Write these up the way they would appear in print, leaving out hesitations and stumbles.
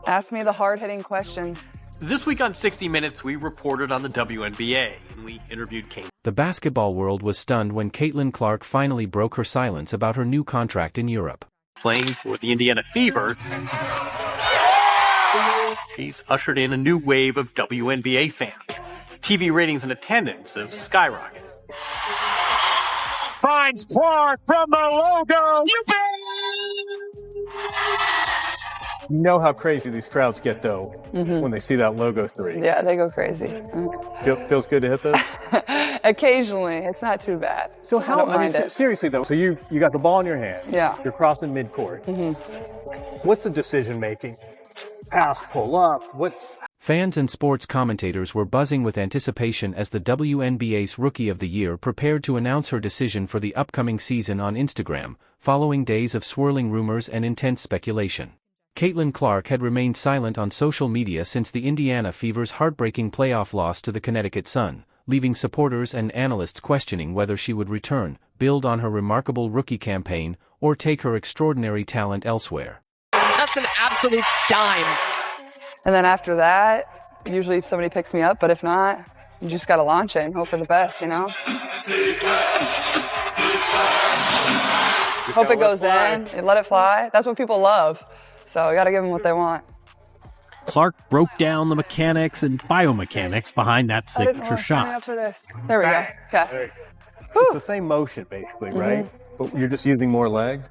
Ask me the hard-hitting questions. This week on 60 Minutes, we reported on the WNBA, and we interviewed Kate. The basketball world was stunned when Caitlin Clark finally broke her silence about her new contract in Europe. Playing for the Indiana Fever, she's ushered in a new wave of WNBA fans. TV ratings and attendance have skyrocketed. Finds Clark from the logo. You know how crazy these crowds get, though, when they see that logo 3. Yeah, they go crazy. Feels good to hit those? Occasionally. It's not too bad. So I don't mind it. seriously, though, so you got the ball in your hand. Yeah. You're crossing midcourt. What's the decision-making? Pass, pull up, Fans and sports commentators were buzzing with anticipation as the WNBA's Rookie of the Year prepared to announce her decision for the upcoming season on Instagram, following days of swirling rumors and intense speculation. Caitlin Clark had remained silent on social media since the Indiana Fever's heartbreaking playoff loss to the Connecticut Sun, leaving supporters and analysts questioning whether she would return, build on her remarkable rookie campaign, or take her extraordinary talent elsewhere. That's an absolute dime. And then after that, usually somebody picks me up, but if not, you just got to launch it and hope for the best, you know? Hope it goes in, and let it fly. That's what people love. So you got to give them what they want. Clark broke down the mechanics and biomechanics behind that signature shot. There we go. Okay. It's the same motion, basically, right? But you're just using more leg?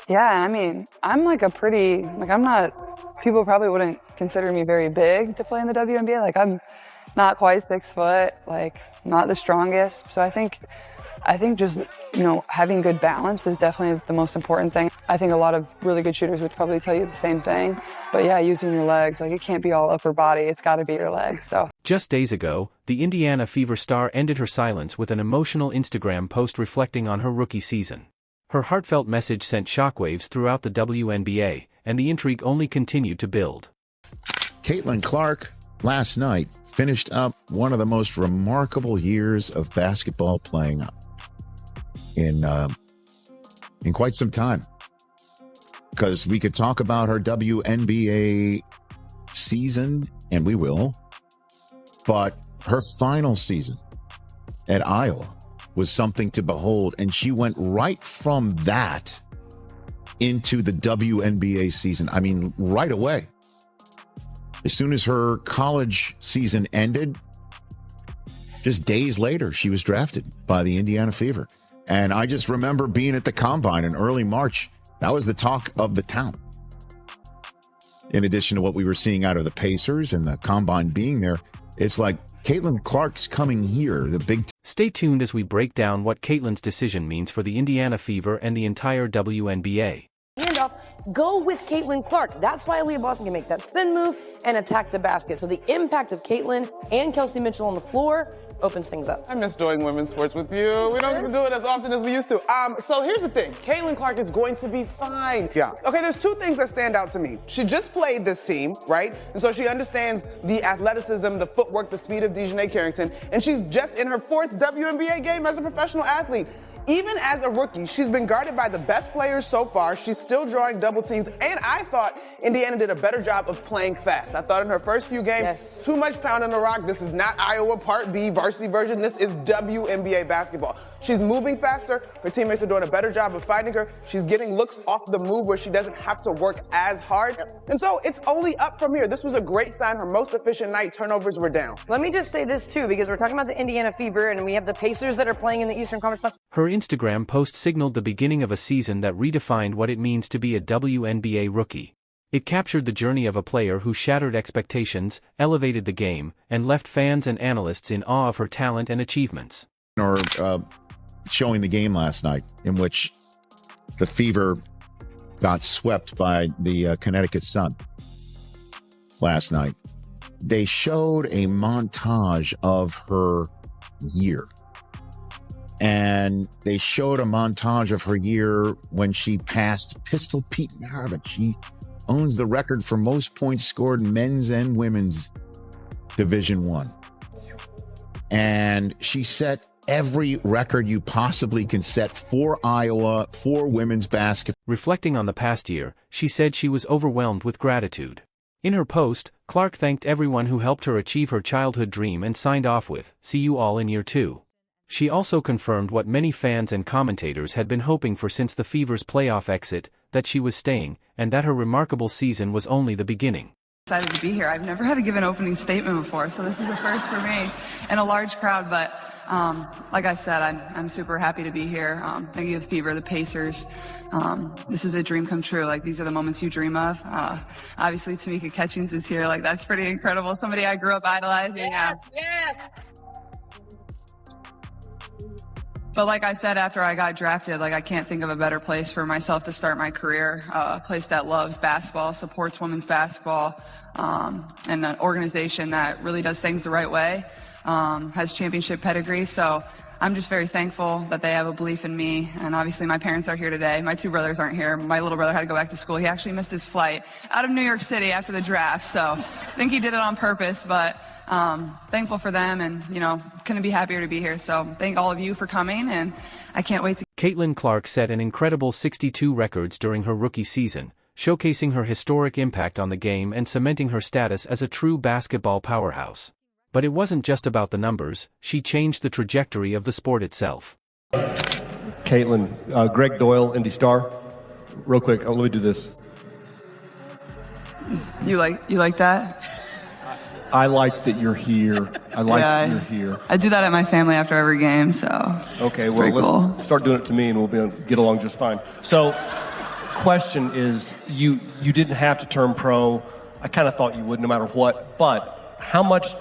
Yeah, I mean, I'm like I'm not, people probably wouldn't consider me very big to play in the WNBA. Like, I'm not quite 6 foot, like, not the strongest. So I think just, having good balance is definitely the most important thing. I think a lot of really good shooters would probably tell you the same thing. But yeah, using your legs, like, it can't be all upper body. It's got to be your legs, so. Just days ago, the Indiana Fever star ended her silence with an emotional Instagram post reflecting on her rookie season. Her heartfelt message sent shockwaves throughout the WNBA, and the intrigue only continued to build. Caitlin Clark, last night, finished up one of the most remarkable years of basketball playing up in quite some time. Because we could talk about her WNBA season, and we will, but her final season at Iowa was something to behold, and she went right from that into the WNBA season. I mean, right away. As soon as her college season ended, just days later, she was drafted by the Indiana Fever. And I just remember being at the Combine in early March. That was the talk of the town. In addition to what we were seeing out of the Pacers and the Combine being there, it's like Caitlin Clark's coming here, the big. Stay tuned as we break down what Caitlin's decision means for the Indiana Fever and the entire WNBA. Handoff, go with Caitlin Clark. That's why Aaliyah Boston can make that spin move and attack the basket. So the impact of Caitlin and Kelsey Mitchell on the floor opens things up. I miss doing women's sports with you. We don't do it as often as we used to. So here's the thing. Caitlin Clark is going to be fine. Yeah. Okay, there's 2 things that stand out to me. She just played this team, right? And so she understands the athleticism, the footwork, the speed of Dejanay Carrington. And she's just in her 4th WNBA game as a professional athlete. Even as a rookie, she's been guarded by the best players so far. She's still drawing double teams. And I thought Indiana did a better job of playing fast. I thought in her first few games, too much pounding the rock. This is not Iowa Part B varsity version. This is WNBA basketball. She's moving faster. Her teammates are doing a better job of finding her. She's getting looks off the move where she doesn't have to work as hard. And so it's only up from here. This was a great sign. Her most efficient night. Turnovers were down. Let me just say this too, because we're talking about the Indiana Fever and we have the Pacers that are playing in the Eastern Conference. Her Instagram post signaled the beginning of a season that redefined what it means to be a WNBA rookie. It captured the journey of a player who shattered expectations, elevated the game, and left fans and analysts in awe of her talent and achievements. Or showing the game last night in which the Fever got swept by the Connecticut Sun last night. They showed a montage of her year. And they showed a montage of her year when she passed Pistol Pete Maravich. She owns the record for most points scored in men's and women's Division I. And she set every record you possibly can set for Iowa, for women's basketball. Reflecting on the past year, she said she was overwhelmed with gratitude. In her post, Clark thanked everyone who helped her achieve her childhood dream and signed off with, "See you all in year 2." She also confirmed what many fans and commentators had been hoping for since the Fever's playoff exit, that she was staying, and that her remarkable season was only the beginning. Excited to be here. I've never had to give an opening statement before, so this is a first for me and a large crowd, but like I said, I'm super happy to be here. Thank you to the Fever, the Pacers. This is a dream come true. Like, these are the moments you dream of. Obviously, Tamika Catchings is here. Like, that's pretty incredible. Somebody I grew up idolizing. Yes. But like I said, after I got drafted, like, I can't think of a better place for myself to start my career. A place that loves basketball, supports women's basketball, and an organization that really does things the right way, has championship pedigree. So I'm just very thankful that they have a belief in me. And obviously my parents are here today. My 2 brothers aren't here. My little brother had to go back to school. He actually missed his flight out of New York City after the draft. So I think he did it on purpose, but thankful for them, and, you know, couldn't be happier to be here. So thank all of you for coming, and I can't wait to. Caitlin Clark set an incredible 62 records during her rookie season, showcasing her historic impact on the game and cementing her status as a true basketball powerhouse. But it wasn't just about the numbers, she changed the trajectory of the sport itself. Caitlin, Greg Doyle, Indy Star. Real quick, let me do this. You like that? I like that you're here. I like that you're here. I do that at my family after every game, so. Okay, well, let's start doing it to me and we'll get along just fine. So, question is, you didn't have to turn pro. I kind of thought you would no matter what, but how much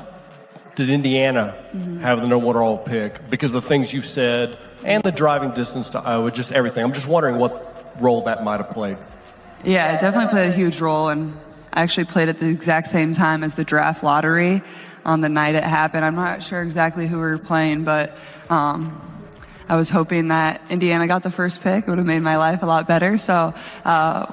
did Indiana have the number 1 overall pick? Because of the things you said and the driving distance to Iowa, just everything. I'm just wondering what role that might have played. Yeah, it definitely played a huge role, and I actually played at the exact same time as the draft lottery on the night it happened. I'm not sure exactly who we were playing, but I was hoping that Indiana got the first pick. It would have made my life a lot better. So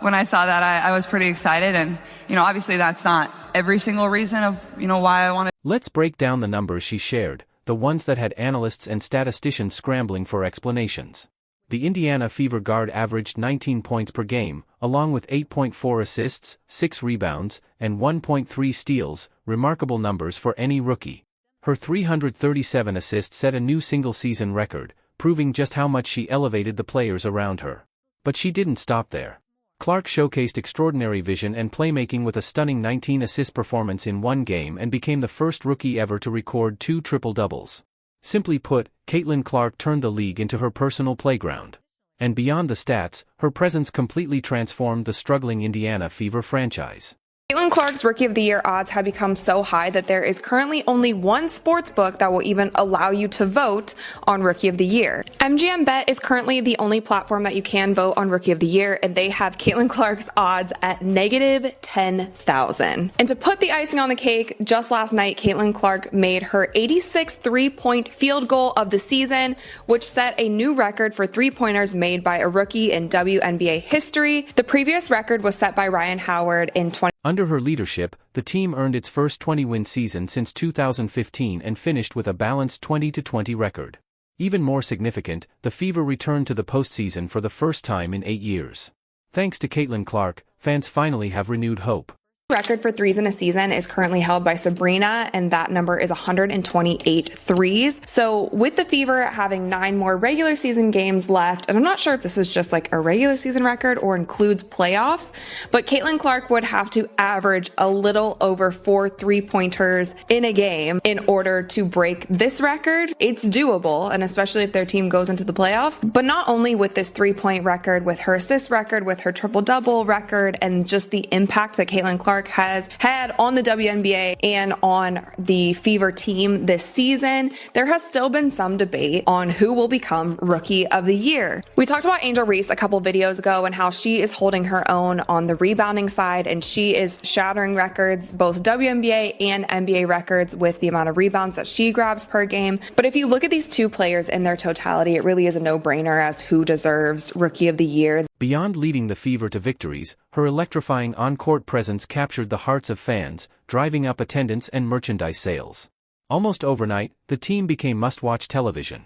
when I saw that, I was pretty excited. And, you know, obviously that's not every single reason of, you know, why I wanted. Let's break down the numbers she shared, the ones that had analysts and statisticians scrambling for explanations. The Indiana Fever guard averaged 19 points per game, along with 8.4 assists, 6 rebounds, and 1.3 steals, remarkable numbers for any rookie. Her 337 assists set a new single-season record, proving just how much she elevated the players around her. But she didn't stop there. Clark showcased extraordinary vision and playmaking with a stunning 19-assist performance in one game and became the first rookie ever to record 2 triple-doubles. Simply put, Caitlin Clark turned the league into her personal playground. And beyond the stats, her presence completely transformed the struggling Indiana Fever franchise. Caitlin Clark's Rookie of the Year odds have become so high that there is currently only one sports book that will even allow you to vote on Rookie of the Year. MGM Bet is currently the only platform that you can vote on Rookie of the Year, and they have Caitlin Clark's odds at negative 10,000. And to put the icing on the cake, just last night, Caitlin Clark made her 86th three-point field goal of the season, which set a new record for three-pointers made by a rookie in WNBA history. The previous record was set by Ryan Howard in Under her leadership, the team earned its first 20-win season since 2015 and finished with a balanced 20-20 record. Even more significant, the Fever returned to the postseason for the first time in 8 years. Thanks to Caitlin Clark, fans finally have renewed hope. Record for threes in a season is currently held by Sabrina, and that number is 128 threes. So with the Fever having 9 more regular season games left, and I'm not sure if this is just like a regular season record or includes playoffs, but Caitlin Clark would have to average a little over 4 three-pointers in a game in order to break this record. It's doable, and especially if their team goes into the playoffs. But not only with this 3-point record, with her assist record, with her triple-double record, and just the impact that Caitlin Clark has had on the WNBA and on the Fever team this season, there has still been some debate on who will become Rookie of the Year. We talked about Angel Reese a couple videos ago and how she is holding her own on the rebounding side, and she is shattering records, both WNBA and NBA records, with the amount of rebounds that she grabs per game. But if you look at these two players in their totality, it really is a no-brainer as who deserves Rookie of the Year. Beyond leading the Fever to victories, her electrifying on-court presence captured the hearts of fans, driving up attendance and merchandise sales. Almost overnight, the team became must-watch television.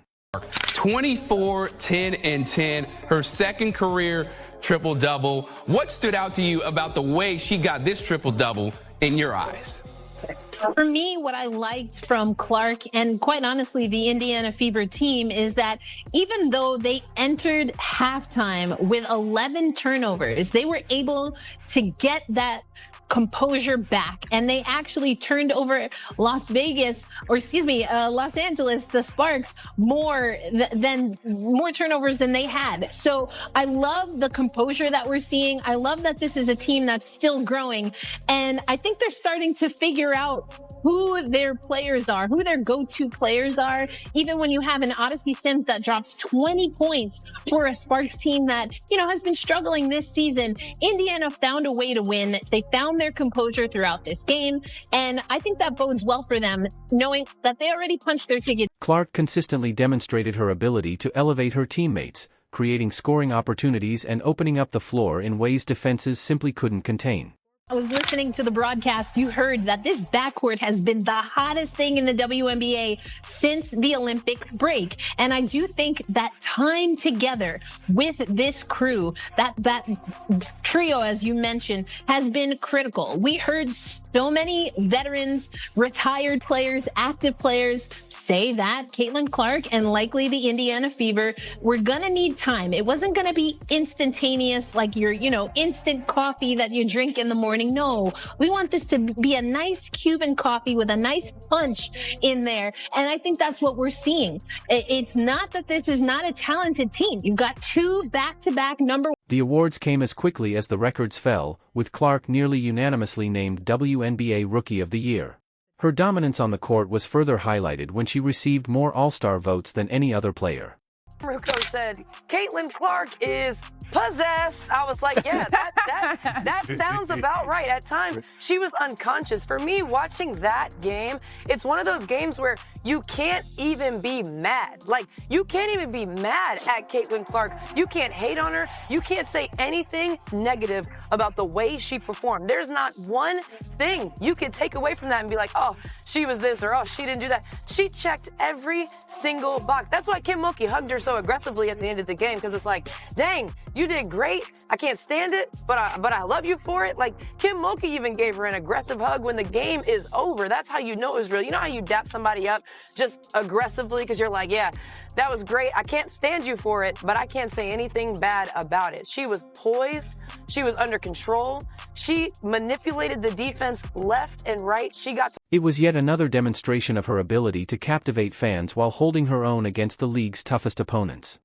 24, 10, and 10, her second career triple-double. What stood out to you about the way she got this triple-double in your eyes? For me, what I liked from Clark and quite honestly, the Indiana Fever team is that even though they entered halftime with 11 turnovers, they were able to get that composure back, and they actually turned over Los Angeles, the Sparks, more turnovers than they had. So I love the composure that we're seeing. I love that this is a team that's still growing, and I think they're starting to figure out who their players are, who their go-to players are. Even when you have an Odyssey Sims that drops 20 points for a Sparks team that, has been struggling this season, Indiana found a way to win. They found their composure throughout this game, and I think that bodes well for them, knowing that they already punched their ticket. Clark consistently demonstrated her ability to elevate her teammates, creating scoring opportunities and opening up the floor in ways defenses simply couldn't contain. I was listening to the broadcast. You heard that this backcourt has been the hottest thing in the WNBA since the Olympic break. And I do think that time together with this crew, that trio, as you mentioned, has been critical. We heard so many veterans, retired players, active players say that Caitlin Clark and likely the Indiana Fever were gonna need time. It wasn't gonna be instantaneous like your, instant coffee that you drink in the morning. No, we want this to be a nice Cuban coffee with a nice punch in there. And I think that's what we're seeing. It's not that this is not a talented team. You've got two back-to-back number. The awards came as quickly as the records fell, with Clark nearly unanimously named WNBA Rookie of the Year. Her dominance on the court was further highlighted when she received more All-Star votes than any other player. Ruko said, Caitlin Clark is possessed. I was like, yeah, that sounds about right. At times, she was unconscious. For me, watching that game, it's one of those games where you can't even be mad. Like, you can't even be mad at Caitlin Clark. You can't hate on her. You can't say anything negative about the way she performed. There's not one thing you can take away from that and be like, oh, she was this, or oh, she didn't do that. She checked every single box. That's why Kim Mulkey hugged her so aggressively at the end of the game, because it's like, dang, you did great. I can't stand it, but I love you for it. Like, Kim Mulkey even gave her an aggressive hug when the game is over. That's how you know it was real. You know how you dap somebody up just aggressively because you're like, yeah, that was great. I can't stand you for it, but I can't say anything bad about it. She was poised. She was under control. She manipulated the defense left and right. It was yet another demonstration of her ability to captivate fans while holding her own against the league's toughest opponents.